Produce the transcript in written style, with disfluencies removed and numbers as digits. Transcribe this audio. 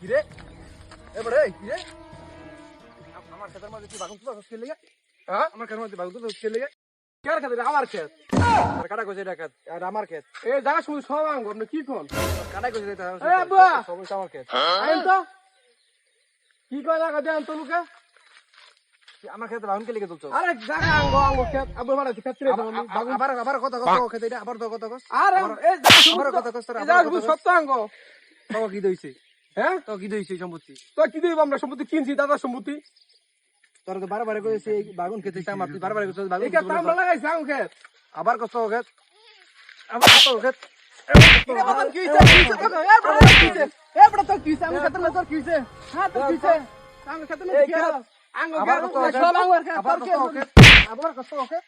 কিরে এবারে কিরে আমার খেতের মধ্যে কি বাগুন তো খেলে গে হ্যাঁ আমার খেতের মধ্যে বাগুন তো খেলে গে কার খেতে আমার খেত কাটা কইছে এটা খেত আর আমার খেত এই জায়গা শুধু সব আঙ্গ আপনি কি কোন কাটা কইছে এটা এ আব্বা সব আমার খেত আইন তো কি কয় লাগা দেন তো লুকে আমার খেতে বাগুন কে লিখে তুলছো আরে জায়গা আঙ্গ আঙ্গ খেত আবার মারা খেত রে বাগুন আবার কথা খেতে এটা আবার তো কথা কস আরে এই আবার কথা কস তোরা আবার সব তো আঙ্গ তো কি দইছে হ্যাঁ তো কি দইছে সম্পত্তি তো কি দইব আমরা সম্পত্তি কিনছি দাদা সম্পত্তি তোর তো বারবার কইছে বাগুন খেতে চাম আপনি বারবার কইছো বাগুন এই কাম লাগাইছ আঙ্গ খেত আবার কষ্ট খেত আবার কত খেত আবার কি হইছে এ বড় তো কি হইছে আমি খেতে না তোর কি হইছে হ্যাঁ তো কি হইছে আঙ্গ খেতে না কি আঙ্গ খেত সব আঙ্গ খেত আবার কষ্ট খেত আবার কষ্ট খেত